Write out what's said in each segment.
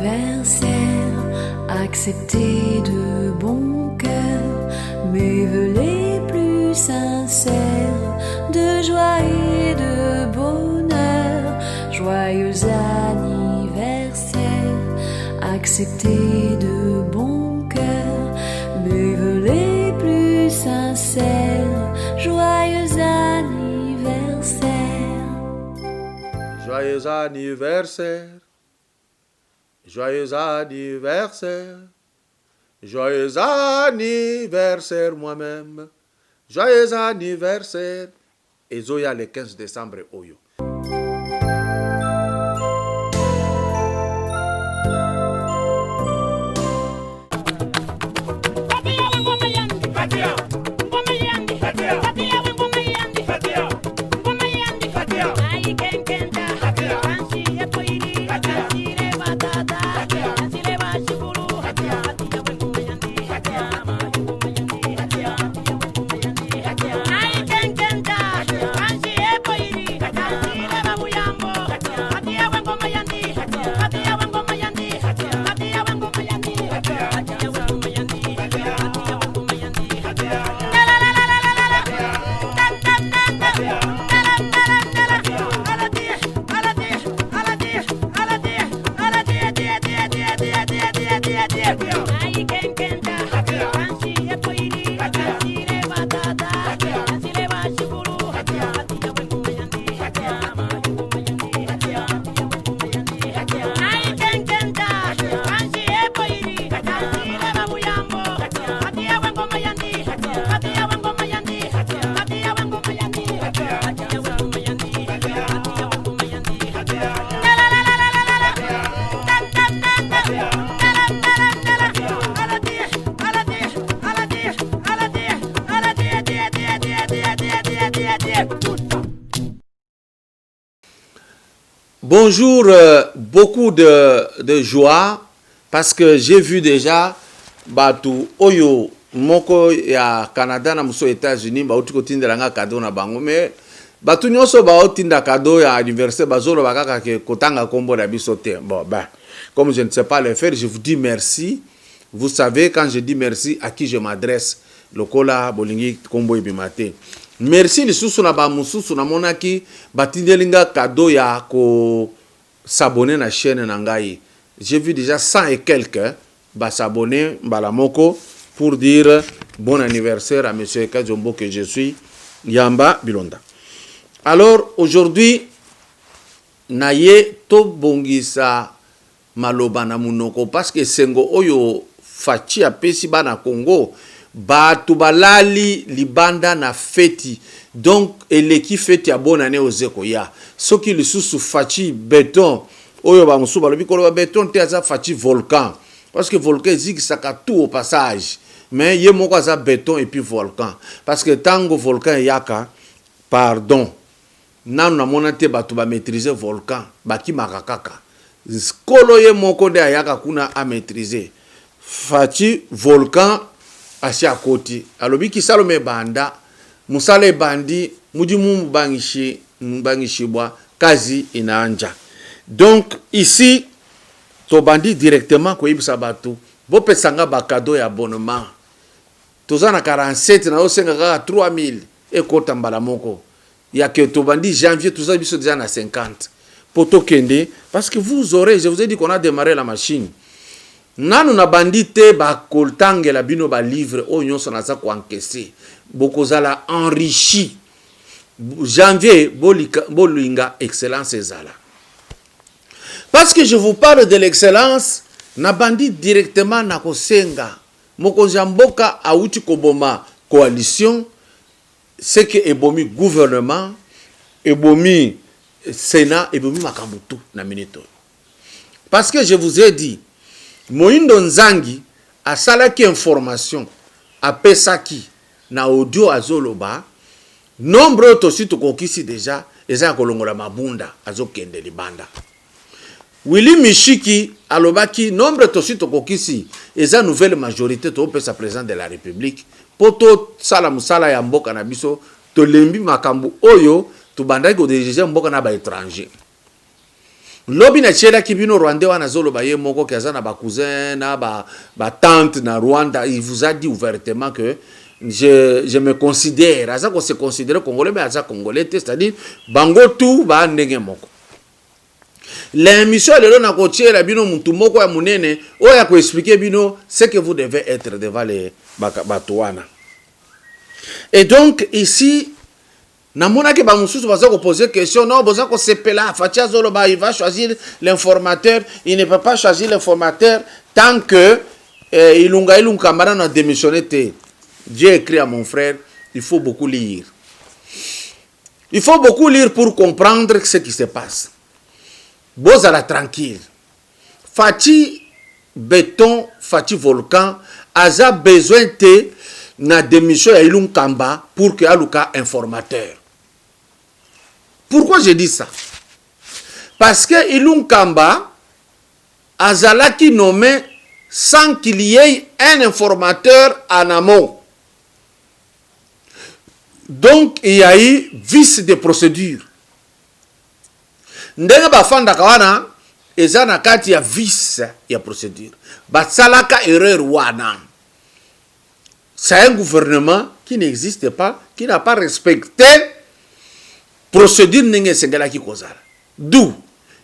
anniversaire, acceptez de bon cœur mes vœux les plus sincères de joie et de bonheur. Joyeux anniversaire, acceptez de bon cœur mes vœux les plus sincères. Joyeux anniversaire. Joyeux anniversaire. Joyeux anniversaire. Joyeux anniversaire moi-même. Joyeux anniversaire. Et Zoya le 15 décembre Oyo. Bonjour, beaucoup de joie parce que j'ai vu déjà Batu Oyo Moko ya Canada na muso États-Unis ba uti kotinda nga cadeau na bango mais Batu nyonso ba otinda cadeau ya anniversaire bazolo bakaka ke kotanga kombo na biso te. Bon ben comme je ne sais pas le faire, je vous dis merci. Vous savez quand je dis merci à qui je m'adresse. Lokola bolingi kombo ibimate. Merci lisusu na ba mususu na monaki batindelinga cadeau ya ko s'abonner na chaîne na ngai. J'ai vu déjà 100 et quelques ba s'abonner balamoko pour dire bon anniversaire à monsieur Kajombo que je suis Yamba Bilonda. Alors aujourd'hui naye to bongisa maloba na munoko parce que sengo oyo fachi apesi bana Congo Batu balali libanda na feti donc eleki feti ya bonne année ozeko ya soki lisusu fachi béton oyo ba musuba lobi kolo ba béton te aza fachi volcan parce que volcan zikisaka tout au passage mais ye moko aza béton et puis volcan parce que tango volcan yaka pardon nanu na monate batu ba maîtriser volcan baki makakaka kolo ye moko de ayaka kuna a maîtriser fachi volcan asi akoti alobi kisalome banda musale bandi mudimu mbangishibwa kazi inaanja. Donc ici to bandi directement ko ibisa batu bo pesanga ba cadeau ya abonnement tozana 47 na osenga ka 3000 ekota mbala moko ya que to bandi janvier toza biso déjà na 50 poto kende parce que vous aurez, je vous ai dit qu'on a démarré la machine. Nanu na bandite ba koltangela bino ba livre o nyonso na za ko encaisser bokozala enrichi janvier bolinga excellence ezala parce que je vous parle de l'excellence na bandi directement na kosenga mokonzi mboka auti koboma coalition c'est que ebomi gouvernement ebomi sénat ebomi makambutu na minito parce que je vous ai dit Moindo Nzangi a salaki information a pesaki na audio azoloba nombre tosi tokokisi déjà eza kolongola mabunda azokende libanda. Willy Mishiki alobaki nombre tosi tokokisi eza nouvelle majorité to pesa président de la République poto sala musala ya mboka na biso to lembi makambu oyo to bandaki ko diriger mboka na ba étranger. lobi na chela kibino Rwanda wana zolo ba ye moko kaza na ba cousin na ba tante na Rwanda, il vous a dit ouvertement que je me considère, aza ko se considérer congolais mais aza congolais, c'est-à-dire bango tout ba ndenge moko. L'émission lelo na ko chela bino muntu moko ya munene o ya ko expliquer bino ce que vous devez être devant les batouana. Et donc ici namona ke ba mususu baza ko poser question, non boza ko sepela fatia zolo ba il va choisir l'informateur, il ne peut pas choisir l'informateur tant que ilunga kambana na démissionné te. J'ai écrit à mon frère, il faut beaucoup lire. Il faut beaucoup lire pour comprendre ce qui se passe. Bozala tranquille. Fati béton, fati volcan, aza besoin te na démission ya Ilunga Kamba pour que aluka informateur. Pourquoi je dis ça? Parce que Ilunga Kamba azalaki nommé sans qu'il y ait un informateur en amont. Donc il y a eu vice de procédure. Ndenge bafanda kawana eza na kati ya vice ya procédure. Batsalaka erreur wana. C'est un gouvernement qui n'existe pas, qui n'a pas respecté procédure ndenge sengela ki kozala. D'où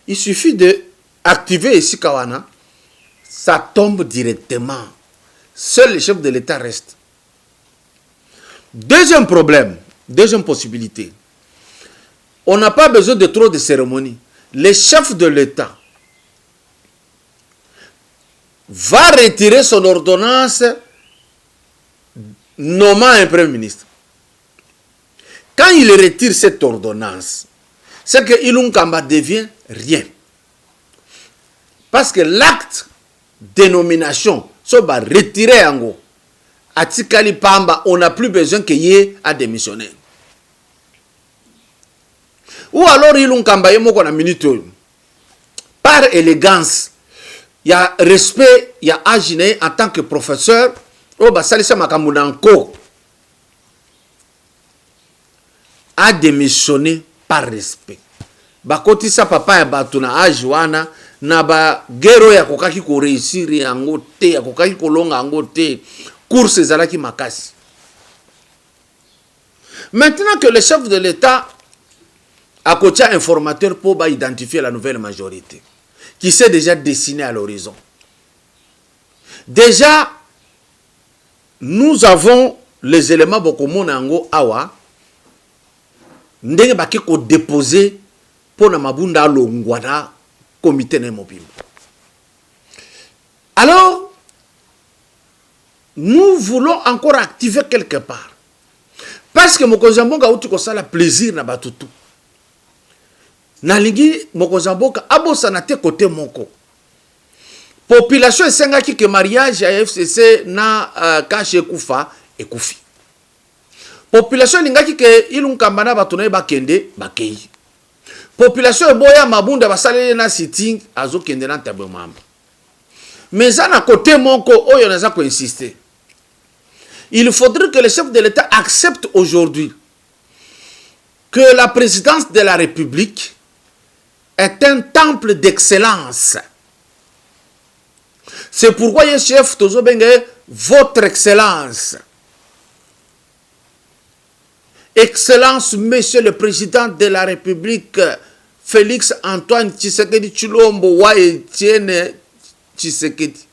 il suffit de activer ici kawana, ça tombe directement. Seul le chef de l'État reste. Deuxième problème, deuxième possibilité. On n'a pas besoin de trop de cérémonies. Le chef de l'État va retirer son ordonnance nommant un premier ministre. Quand il retire cette ordonnance, c'est que Ilunga Kamba devient rien. Parce que l'acte de nomination soit retiré en gros. Atikali Pamba, on n'a plus besoin qu'il y ait à démissionner. Ou alors Ilunga Kamba yemoko na minute. Par élégance, il y a respect, il y a agine en tant que professeur. Oh bah salisa makamunanko a démissionné par respect. Bakoti sa papa ya batu na ajuana na ba gero ya kokaki ko réussir yango te, ya kokaki ko longa yango te. Course zalaki makasi. Maintenant que le chef de l'État a coaché informateur pour identifier la nouvelle majorité qui s'est déjà dessinée à l'horizon. Déjà, nous avons les éléments beaucoup monango awa ndenge baki ko déposer pour na mabunda longwana comité na mobile. Alors nous voulons encore activer quelque part parce que mokonzamboka uti ko sala plaisir na batutu nalingi mokonzamboka abosa na te côté moko. Population esengaki que mariage à FCC na kashe kufa ekufi. Population lingaki que Ilunga Kamba na batu na bakende bakei. Population eboya mabunda basalele na sitting azokende na tabwe mamba. Mais ça na côté moko oyo naza ko insister. Il faudrait que le chef de l'État accepte aujourd'hui que la présidence de la République est un temple d'excellence. C'est pourquoi le chef Tozo Benge, votre excellence. Excellence, monsieur le président de la République, Félix Antoine Tshisekedi Tshilombo wa Etienne Tshisekedi.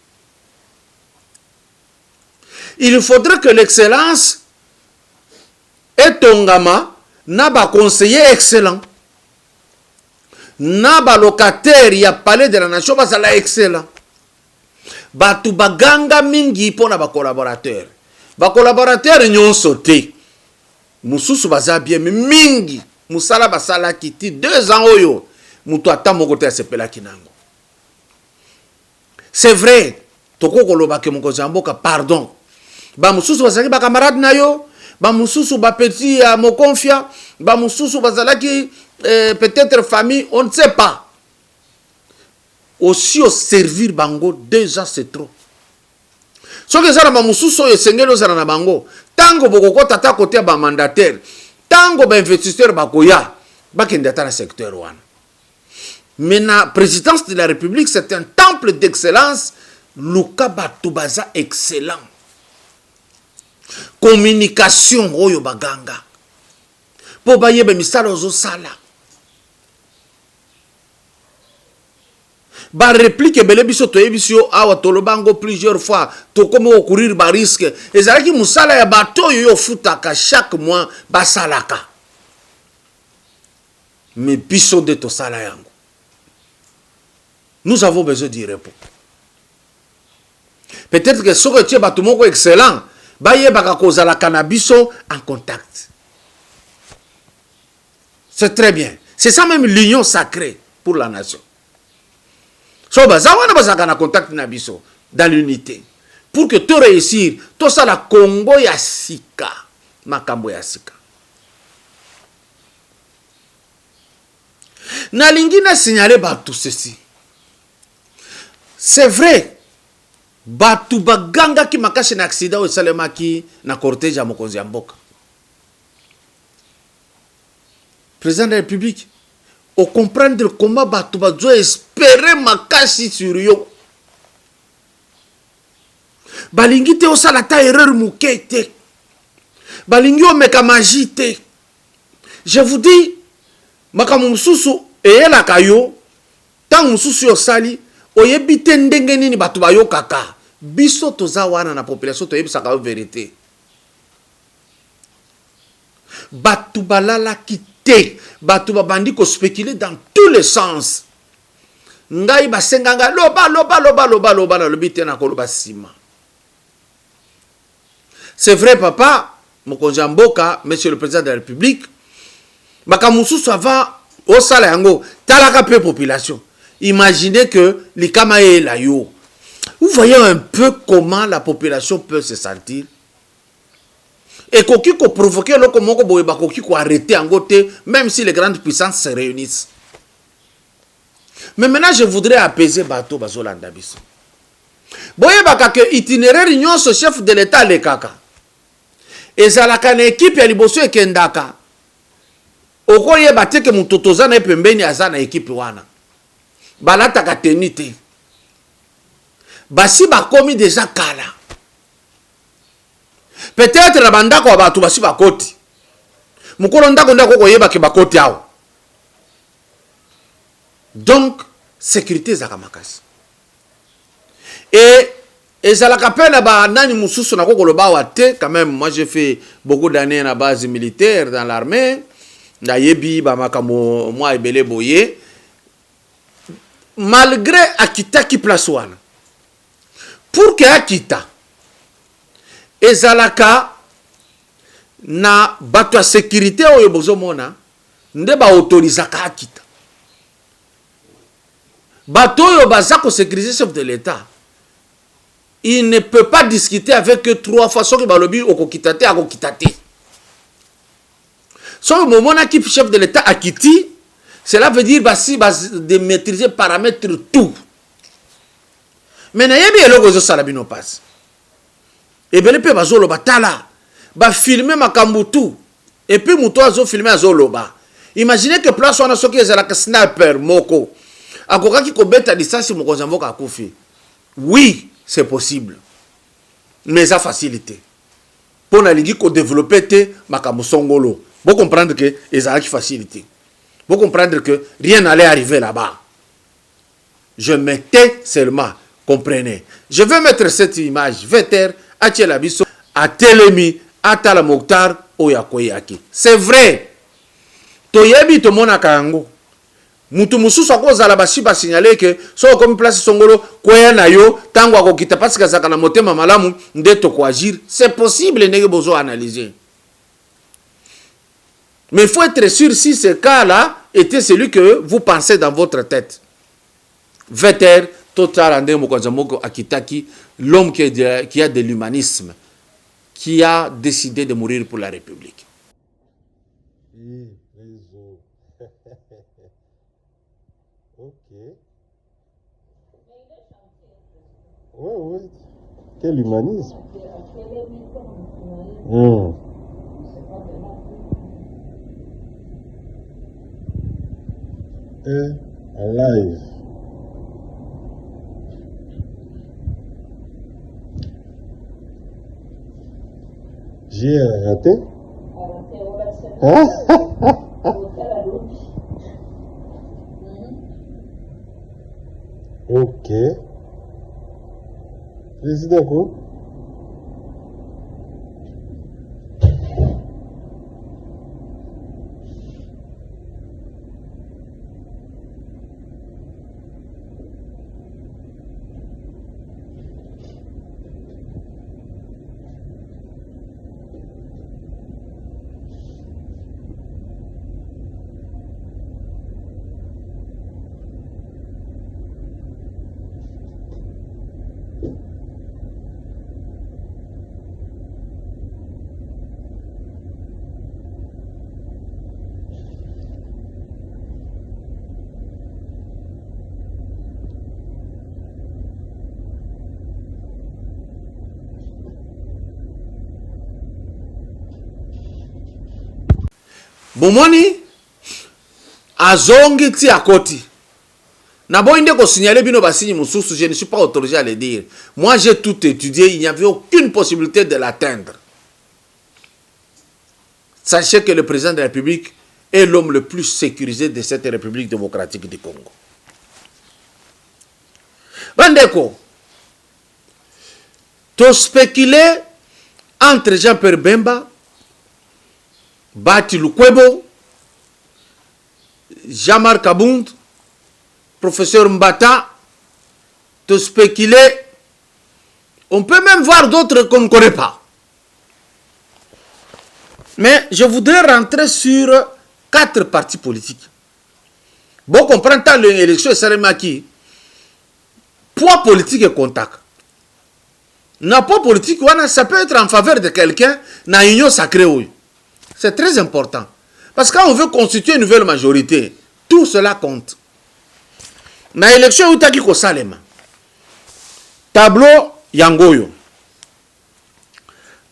Il faudrait que l'excellence est tongama na ba conseiller excellent. Na ba locataire ya palais de la nation basala excellent. Batu baganga mingi pona ba collaborateur. Ba collaborateur nyonso te. Mususu baza bien mingi. Musala basala kiti 2 ans oyo. Mutu ata moko te sepela kinango. C'est vrai. Toko koloba ke moko zamboka pardon. Ba mususu bazaki ba camarade na yo. Ba mususu ba petit à mo confia. Ba mususu bazalaki peut-être famille, on ne sait pas. Aussi au servir bango 2 ans c'est trop. Ce que ça na mususu yo sengelo za na bango. Tango boko tata côté ba mandataire. Tango ba investisseur ba koya ba kende ta na secteur wana. Mais la présidence de la République, c'est un temple d'excellence. Luka Batubaza excellent. Communication, oyo baganga. Po bayebe misala ozo sala. Ba réplique belé biso to yebisio awa tolobango plusieurs fois to comme au courir ba risque ezalaki musala ya bato yo futaka chaque mois basalaka mais biso de to sala yango nous avons besoin d'y répondre. Peut-être que ce que tu es bato moko excellent ba yebaka kozala cannabiso en contact. C'est très bien, c'est ça même l'union sacrée pour la nation. So bazawana bazaka na contact na biso dans l'unité pour que tu réussir tout ça la Congo ya sika makambo ya sika na lingina signaler tout ceci. C'est vrai batu baganga ki makasi na accident o salemaki na cortège ya mokonzi ya mboka. Président de la République au comprendre comment batu bazo espérer makasi sur yo. Balingi te osala ta erreur mukete. Balingi o meka magie te. Je vous dis, makamu mususu eyela kayo, tant mususu yo sali, oyebi te ndenge nini batu bayo kaka. Biso toza wana na population toyebi saka vérité. Batu balala kite. Batu babandi ko spéculer dans tous les sens. Ngai basenganga loba na lobite na koloba sima. C'est vrai papa, mokonzi mboka, monsieur le président de la République, makamusu sava au sala yango, talaka peu population. Imaginez que likama est là yo. Vous voyez un peu comment la population peut se sentir. Et koki ko provoquer loko moko boye ba koki ko arrêter en côté même si les grandes puissances se réunissent. Mais maintenant je voudrais apaiser bateau bazolanda biso. Boye baka que itinéraire nyonso chef de l'état le kaka. Ezalaka na équipe ya liboso ekendaka. Okoye bateke mutotoza na pembeni azana équipe wana. Balata ka tenite. Basi bakomi déjà kala. Peut-être la banda ko batu basi bakoti. Mukolo ndako ndako ko yeba ke bakoti awo. Donc sécurité za kamakasi. Et ezalaka pena ba nani mususu na ko loba wate quand même moi j'ai fait beaucoup d'années na base militaire dans l'armée. Na yebi ba makamo moi ebele boye. Malgré Akita qui place wana. Pour que Akita ezalaka na bato ya sécurité oyo bozomona nde ba autorisaka Akita. Bato oyo baza ko sécuriser chef de l'État. Il ne peut pas discuter avec eux 3 fois soki balobi okokitate akokitate. So moment qui chef de l'État akiti, cela veut dire basi de maîtriser paramètres tout. Mais na yebi eloko zo sala bino passe. Et bien, les bazolo batala, ba filmer makambutu, et puis muto azo filmer azoloba. Imaginez que place on a soki ezalaka sniper moko, akoka ki kobeta distance mokonzi mboka akufi. Oui, c'est possible, mais ça facilité. Pour na lingi ko développer te makambo songolo. Vous comprendre que ezalaki facilité. Vous comprendre que rien n'allait arriver là-bas. Je mettais seulement, comprenez. Je vais mettre cette image, Veter Atiela biso a telemi atala moktar oyakoyaki. C'est vrai. Toyebi to mona kango. Mutu mususu akozala basi ba signaler que so comme place songolo koya na yo tango akokita parce que zakana motema malamu ndeto ko agir. C'est possible nege bozo analyser. Mais il faut être sûr si ce cas-là était celui que vous pensez dans votre tête. Veter Totarande Mokonzamoko Akitaki, l'homme qui a de l'humanisme, qui a décidé de mourir pour la République. Ok. Oui. Quel humanisme. En live. J'ai raté. Ok. Président quoi? Bomoni azongi ti akoti. Na bon inde ko signaler bino basini mususu, je ne suis pas autorisé à le dire. Moi j'ai tout étudié, il n'y avait aucune possibilité de l'atteindre. Sachez que le président de la République est l'homme le plus sécurisé de cette République démocratique du Congo. Bandeko, to spéculer entre Jean-Pierre Bemba, Bati Lukwebo, Jean-Marc Abound, professeur Mbata, te spéculer. On peut même voir d'autres qu'on ne connaît pas. Mais je voudrais rentrer sur 4 partis politiques. Bon, comprendre tant l'élection Salemaki, poids politique et contact. Na poids politique, ça peut être en faveur de quelqu'un, na union sacrée. C'est très important. Parce que quand on veut constituer une nouvelle majorité, tout cela compte. Na élection utaki ko salema. Tableau yangoyo.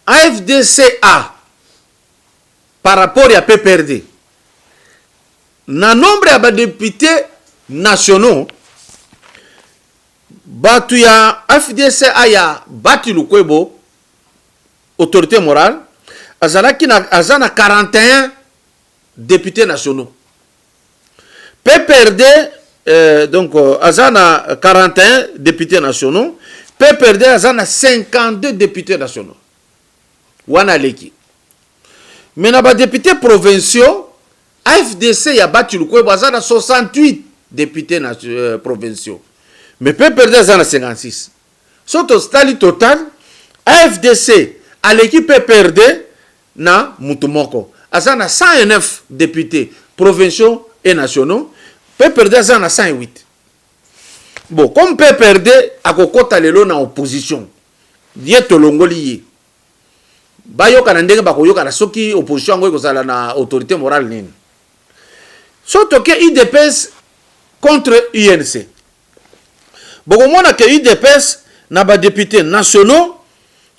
AFDCA par rapport à PPRD. Na nombre de députés nationaux, batu ya AFDCA ya Bati Lukwebo, autorité morale, azana 41 députés nationaux. PPRD, donc azana 41 députés nationaux. PPRD azana 52 députés nationaux. Wana leki. Mais na ba députés provinciaux, AFDC ya Bati Lukwebo azana 68 députés provinciaux. Mais PPRD azana 56. Soto stali total, AFDC à l'équipe PPRD na Mutumoko. Azana 109 députés provinciaux et nationaux. PPRD azana 108. Bon, comme PPRD a kokota lelo na opposition, dieto longoli bayoka na ndenge bakoyoka na soki opposition ngo kozala na autorité morale nini. Soto ke IDPS contre UNC. Bon, mona ke IDPS na ba députés nationaux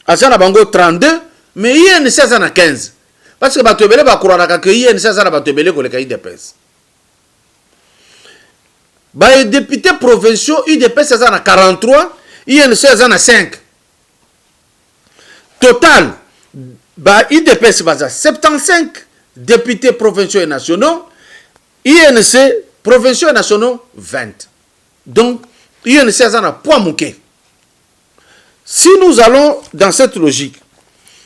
azana bango 32, mais UNC azana 15. Parce que bato ebele bakurana que UNC azana bato ebele koleka IDPS. Ba députés provinciaux UDPS azana 43, UNC azana 5. Total ba UDPS baza 75 députés provinciaux et nationaux, UNC provinciaux et nationaux 20. Donc UNC azana poids mouké. Si nous allons dans cette logique,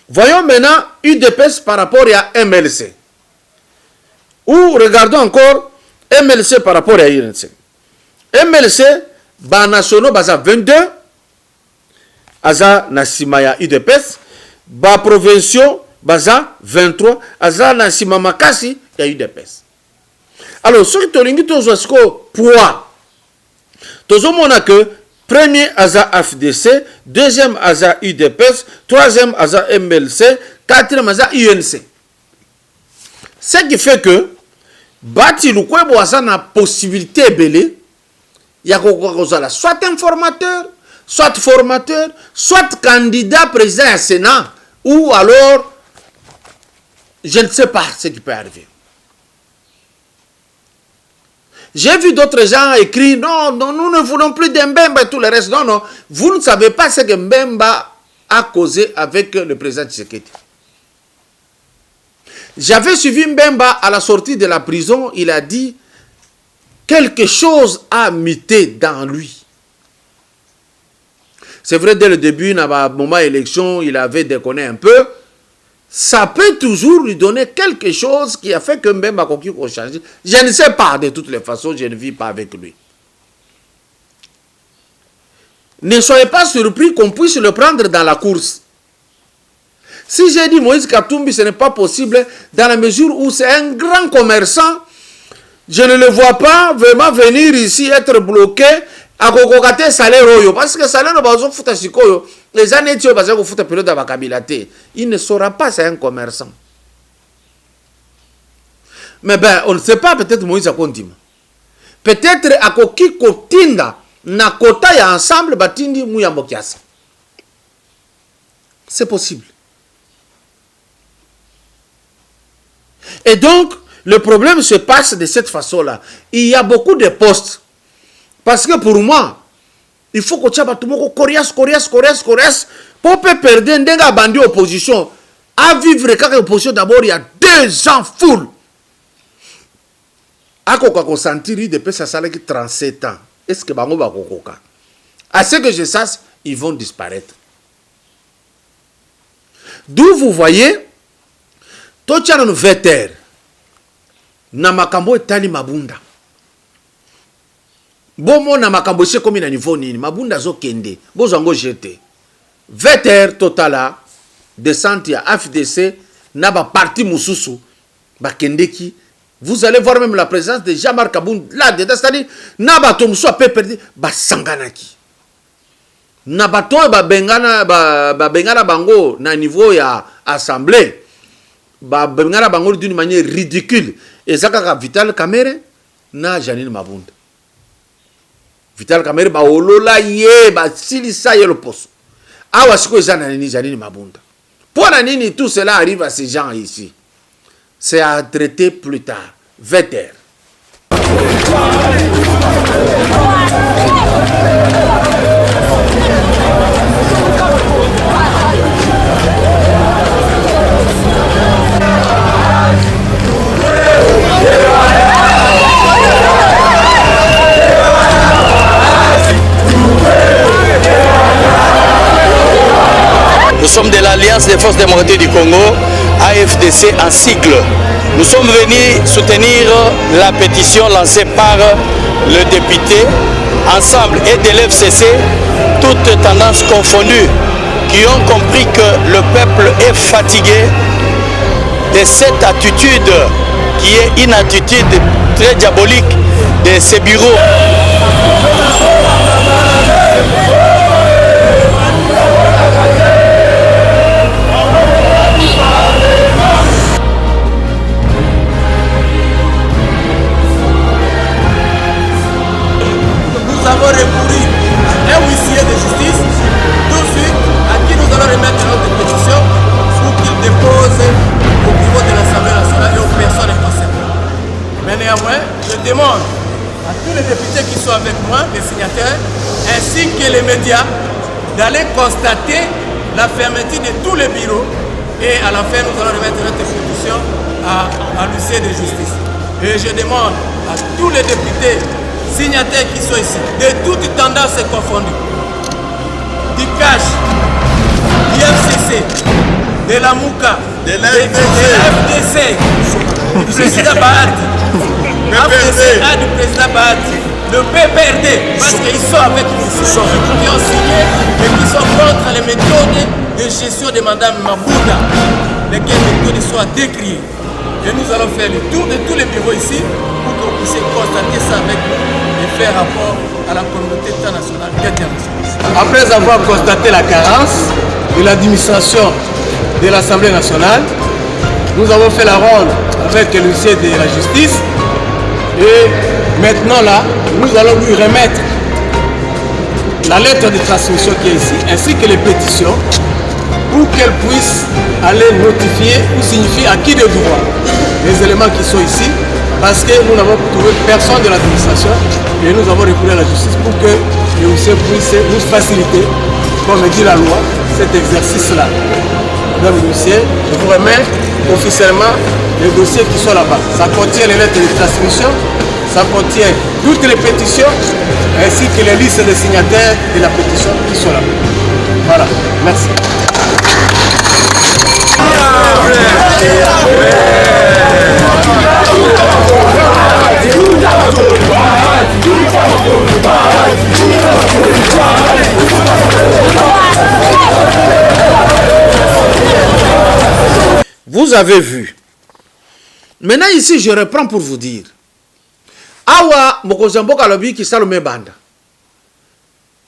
voyons maintenant UDPS par rapport à MLC. Ou regardons encore MLC par rapport à UNC. MLC, ba nationaux baza 22, aza na simaya UDPS, ba provinciaux baza 23, aza na sima makasi ya UDPS. Alors, ce qui tolingi tozo sko poids. Tozo mona que premier aza AFDC, deuxième aza UDPS, troisième aza MLC, quatrième aza UNC. Ce qui fait que Bati Lukwebo aza na possibilité belé. Il y a soit informateur, soit formateur, soit candidat président à Sénat, ou alors, je ne sais pas ce qui peut arriver. J'ai vu d'autres gens écrire, non, non, nous ne voulons plus de Mbemba et tout le reste. Non, non, vous ne savez pas ce que Mbemba a causé avec le président Tshisekedi. J'avais suivi Mbemba à la sortie de la prison, il a dit quelque chose a muté dans lui. C'est vrai, dès le début, à moment élection, il avait déconné un peu. Ça peut toujours lui donner quelque chose qui a fait que Mbemba a changé. Je ne sais pas, de toutes les façons, je ne vis pas avec lui. Ne soyez pas surpris qu'on puisse le prendre dans la course. Si j'ai dit Moïse Katumbi, ce n'est pas possible, dans la mesure où c'est un grand commerçant, je ne le vois pas vraiment venir ici être bloqué à kokokate salaire oyo. Parce que salaire no bazo futa sikoyo, les années tio bazo futa période de bakabilate. Il ne saura pas, c'est un commerçant. Mais ben, on ne sait pas, peut-être Moïse a continue. Peut-être à koki kotinda na kota ya ensemble batindi muyambo kiasa. C'est possible. Et donc, le problème se passe de cette façon-là. Il y a beaucoup de postes. Parce que pour moi, il faut que tu aies tout le monde coriace, pour perdre un bandi opposition. À vivre quand l'opposition, d'abord, il y a 2 ans full. À quoi qu'on sentir depuis ça, ça 37 ans. Est-ce que bango va kokoka? À ce que je sache, ils vont disparaître. D'où vous voyez, tout ça nous fait taire. Na makambo etali mabunda. Bomo na makambo c'est comme na niveau nini. Mabunda zo kende. Bozango jeté. Veter totala descente à FDC na ba parti mususu ba kendeki. Vous allez voir même la présence de Jean-Marc Aboun là dedans, c'est-à-dire na ba tomso a perdu ba sanganaki. Na ba to ba bengana bango na niveau ya assemblée. Ba bengana bango d'une manière ridicule. Et ça kaka Vital Kamerhe na Janine Mabunda. Vital Kamerhe ba olola ye ba silisa ye le poste. Awa siko Janine Mabunda. Pour nini tout cela arrive à ces gens ici. C'est à traiter plus tard. Veter. Nous sommes de l'Alliance des Forces démocratiques du Congo, AFDC en sigle. Nous sommes venus soutenir la pétition lancée par le député Ensemble et de l'FCC, toutes tendances confondues, qui ont compris que le peuple est fatigué de cette attitude qui est une attitude très diabolique de ces bureaux. Nous avons recouru à un huissier de justice tout de suite à qui nous allons remettre notre pétition pour qu'il dépose au bureau de l'Assemblée nationale et aux personnes concernées. Mais néanmoins, je demande à tous les députés qui sont avec moi, les signataires, ainsi que les médias, d'aller constater la fermeture de tous les bureaux et à la fin, nous allons remettre notre pétition à l'huissier de justice. Et je demande à tous les députés signataires qui sont ici, de toutes tendances confondues, du CACH, du FCC, de la MOUCA, de la FDC, du président Bahati, FDCA du président Bahati, le PPRD, parce qu'ils sont avec nous, qui ont signé et qui sont contre les méthodes de gestion de Mme Mabunda, lesquelles méthodes soient décriées. Et nous allons faire le tour de tous les bureaux ici pour que vous puissiez constater ça avec nous et faire rapport à la communauté internationale et internationale. Après avoir constaté la carence de l'administration de l'Assemblée nationale, nous avons fait la ronde avec le huissier de la justice et maintenant là, nous allons lui remettre la lettre de transmission qui est ici, ainsi que les pétitions pour qu'elle puisse aller notifier ou signifier à qui de droit les éléments qui sont ici parce que nous n'avons trouvé personne de l'administration et nous avons recouru à la justice pour que le huissier puisse nous faciliter, comme dit la loi, cet exercice-là. Donc le huissier, je vous remets officiellement les dossiers qui sont là-bas. Ça contient les lettres de transmission, ça contient toutes les pétitions ainsi que les listes des signataires de la pétition qui sont là-bas. Voilà, merci. Vous avez vu. Maintenant ici, je reprends pour vous dire. Awa Mokozamboka lobi qui salome banda.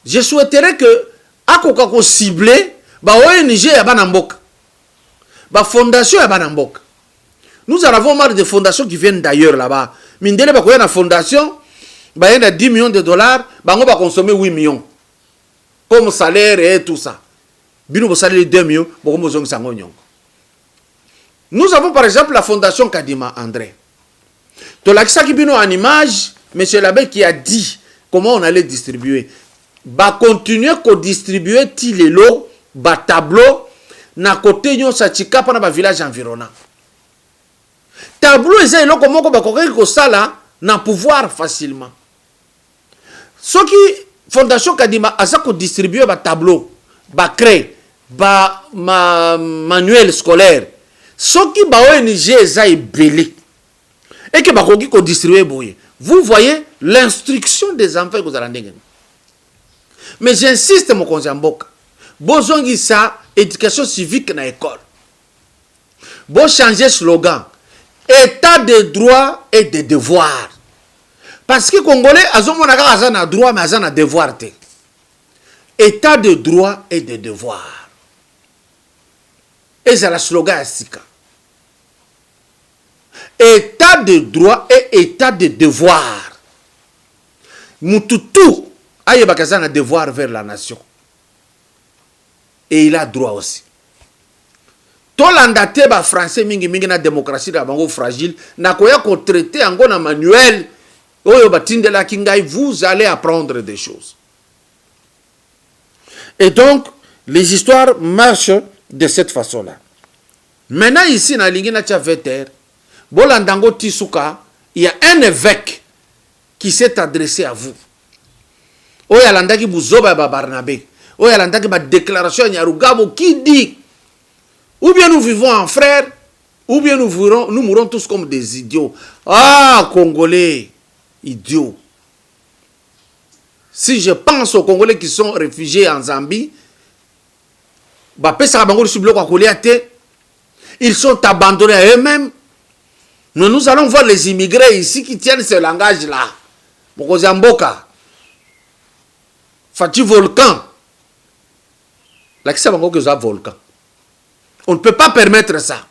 Je souhaiterais que akokako ciblé ba ONG ya banamboka. Ba fondation ya banamboka. Nous en avons marre de fondations qui viennent d'ailleurs là-bas. Mindele ba koya na fondation ba yenda 10 millions de dollars, bango ba consommer 8 millions. Comme salaire et tout ça. Bino bo salaire 2 millions, bo mo zongi sango nyongo. Nous avons par exemple la fondation Kadima André. Tolakisa Kibino en image, M. l'abbé qui a dit comment on allait distribuer. Va continuer à distribuer les lots, ba tableau, na côté nyon satika pa na ba village environnant. Tableau eza eloko moko ba kokai ko sala na pouvoir facilement. Ce qui fondation Kadima asa ko distribuer ba tableau, ba créer, ba manuel scolaire. Ce qui ba ONG eza ebele et que ba koki ko distribuer boye. Vous voyez l'instruction des enfants que vous allez. Mais j'insiste mon konzamboka. Bozongi ça éducation civique na école. Bo changer slogan. État de droit et de devoir. Parce que Congolais azomona ka azana droit mais azana devoir te. État de droit et de devoir. Et c'est la slogan asika. État de droit et état de devoir. Mututu aye bakazana devoir vers la nation. Et il a droit aussi. Tolanda te ba français mingi na démocratie da bango fragile na koya ko traiter ango na manuel oyo batindela kingai, vous allez apprendre des choses. Et donc les histoires marchent de cette façon-là. Maintenant ici na lingi na tia veter Bolandango Tisuka, il y a un évêque qui s'est adressé à vous. Oyalanda ki buzoba ba Barnabé. Oyalanda ki ba déclaration Nyarugabo qui dit ou bien nous vivons en frères, ou bien nous mourrons tous comme des idiots. Ah, Congolais, idiots. Si je pense aux Congolais qui sont réfugiés en Zambie, ils sont abandonnés à eux-mêmes. Nous allons voir les immigrés ici qui tiennent ce langage-là. Mokozamboka. Fati volcan. Là, qui bango que ça volcan. On ne peut pas permettre ça.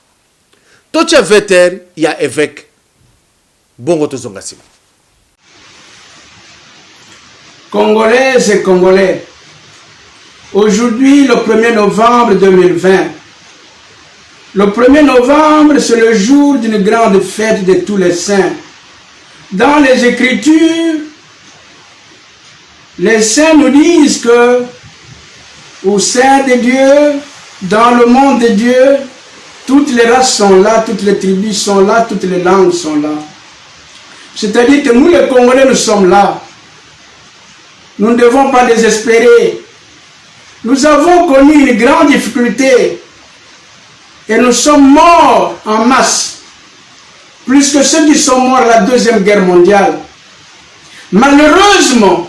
Toi, tu es vétère, il y a évêque. Bongo tozongasima. Congolaises et Congolais, aujourd'hui, le 1er novembre 2020, le 1er novembre, c'est le jour d'une grande fête de tous les saints. Dans les Écritures, les saints nous disent que au sein de Dieu, dans le monde de Dieu, toutes les races sont là, toutes les tribus sont là, toutes les langues sont là. C'est-à-dire que nous, les Congolais, nous sommes là. Nous ne devons pas désespérer. Nous avons connu une grande difficulté et nous sommes morts en masse, plus que ceux qui sont morts à la Deuxième Guerre mondiale. Malheureusement,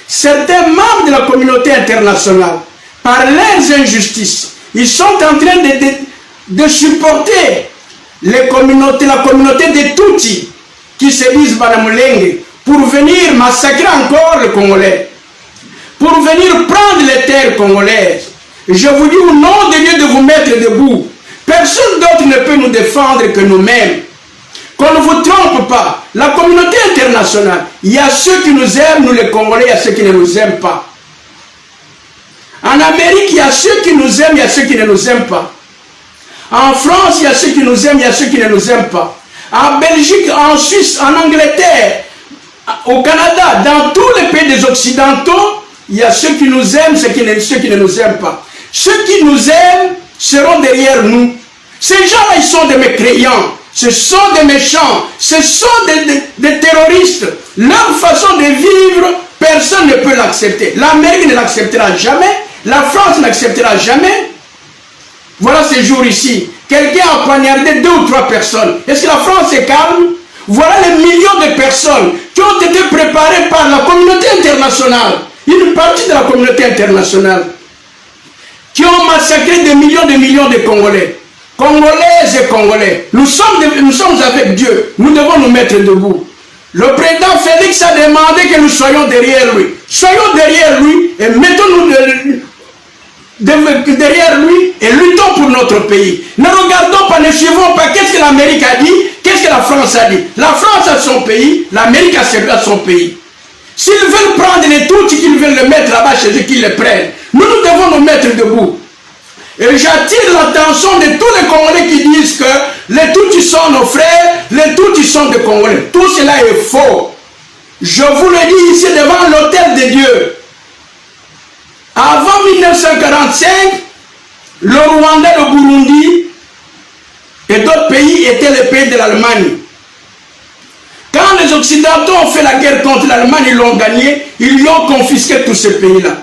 certains membres de la communauté internationale, par leurs injustices, ils sont en train de supporter la communauté des Tutsis qui se disent Banamulenge pour venir massacrer encore les Congolais, pour venir prendre les terres congolaises. Je vous dis au nom de Dieu de vous mettre debout. Personne d'autre ne peut nous défendre que nous-mêmes. Qu'on ne vous trompe pas. La communauté internationale, il y a ceux qui nous aiment, nous les Congolais, il y a ceux qui ne nous aiment pas. En Amérique, il y a ceux qui nous aiment, il y a ceux qui ne nous aiment pas. En France, il y a ceux qui nous aiment, il y a ceux qui ne nous aiment pas. en Belgique, en Suisse, en Angleterre, au Canada, dans tous les pays des Occidentaux, il y a ceux qui nous aiment, ceux qui ne nous aiment pas. Ceux qui nous aiment seront derrière nous. Ces gens-là, ils sont des mécréants, ce sont des méchants, ce sont des terroristes. Leur façon de vivre, personne ne peut l'accepter. L'Amérique ne l'acceptera jamais, la France n'acceptera jamais. Voilà ces jours ici. Quelqu'un a poignardé 2 ou 3 personnes. Est-ce que la France est calme? Voilà les millions de personnes qui ont été préparées par la communauté internationale, une partie de la communauté internationale, qui ont massacré des millions de Congolais. Congolaises et Congolais, nous sommes avec Dieu, nous devons nous mettre debout. Le président Félix a demandé que nous soyons derrière lui. Soyons derrière lui et mettons-nous derrière lui et luttons pour notre pays. Ne regardons pas, ne suivons pas qu'est-ce que l'Amérique a dit, qu'est-ce que la France a dit. La France a son pays, l'Amérique a son pays. S'ils veulent prendre les Tutsis, qu'ils veulent le mettre là-bas chez eux, qu'ils les prennent. Nous devons nous mettre debout. Et j'attire l'attention de tous les Congolais qui disent que les Tutsis sont nos frères, les Tutsis sont des Congolais. Tout cela est faux. Je vous le dis ici devant l'autel de Dieu. Avant 1945, le Rwanda, le Burundi et d'autres pays étaient les pays de l'Allemagne. Quand les Occidentaux ont fait la guerre contre l'Allemagne, ils l'ont gagné, ils lui ont confisqué tous ces pays-là.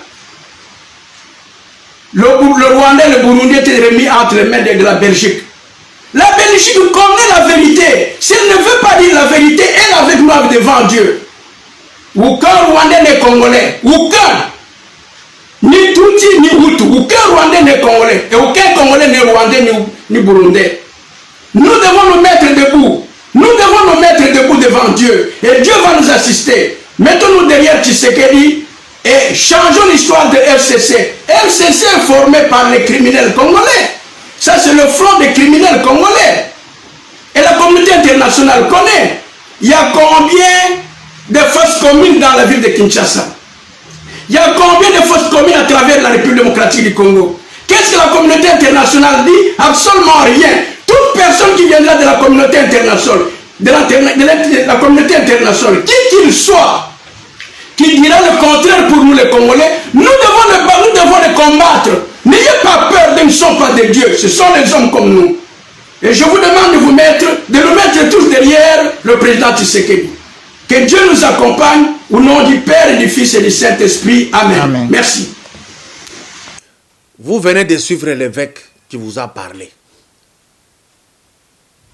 Le Rwanda et le Burundi étaient remis entre les mains de la Belgique. La Belgique connaît la vérité. Si elle ne veut pas dire la vérité, elle avec nous devant Dieu. Aucun Rwandais n'est Congolais. Aucun. Ni Tutsi, ni Hutu. Aucun Rwandais n'est Congolais. Et aucun Congolais n'est Rwandais, ni Burundais. Nous devons nous mettre debout. Nous devons nous mettre debout devant Dieu. Et Dieu va nous assister. Mettons-nous derrière Tshisekedi et changeons l'histoire de FCC. FCC est formé par les criminels congolais. Ça, c'est le front des criminels congolais. Et la communauté internationale connaît. Il y a combien de fausses communes dans la ville de Kinshasa? Il y a combien de fausses communes à travers la République démocratique du Congo? Qu'est-ce que la communauté internationale dit? Absolument rien. Toute personne qui viendra de la communauté internationale, de la communauté internationale, qui qu'il soit, qui dira le contraire pour nous les Congolais, nous devons les combattre. N'ayez pas peur, ils ne sont pas des dieux, ce sont des hommes comme nous. Et je vous demande de nous mettre tous derrière le président Tshisekedi. Que Dieu nous accompagne au nom du Père et du Fils et du Saint-Esprit. Amen. Amen. Merci. Vous venez de suivre l'évêque qui vous a parlé.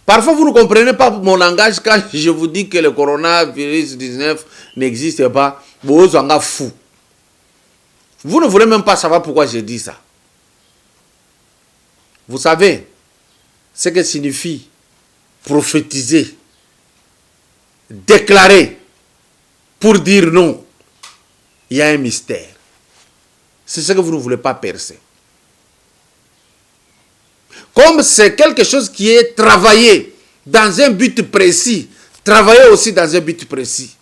Parfois, vous ne comprenez pas mon langage quand je vous dis que le coronavirus 19 n'existe pas. Vous êtes fou. Vous ne voulez même pas savoir pourquoi je dis ça. Vous savez ce que signifie prophétiser, déclarer pour dire non. Il y a un mystère. C'est ce que vous ne voulez pas percer. Comme c'est quelque chose qui est travaillé dans un but précis, travaillé aussi dans un but précis.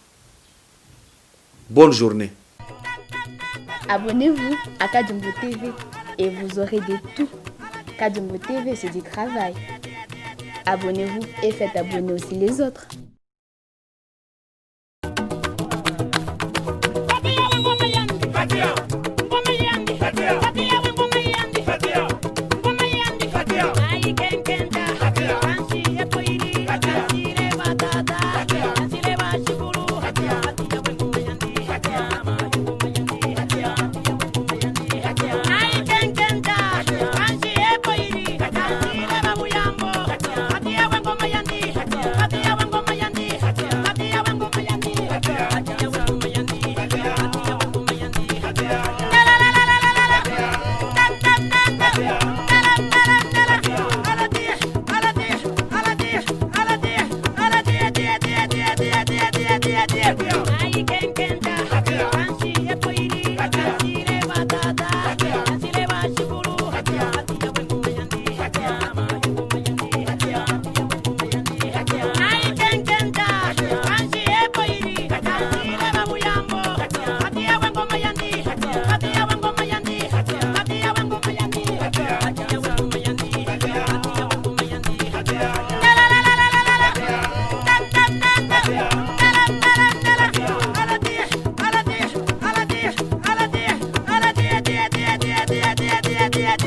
Bonne journée. Abonnez-vous à Kadjumbo TV et vous aurez de tout. Kadjumbo TV, c'est du travail. Abonnez-vous et faites abonner aussi les autres. Ngoma yandi,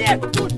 Allez, tout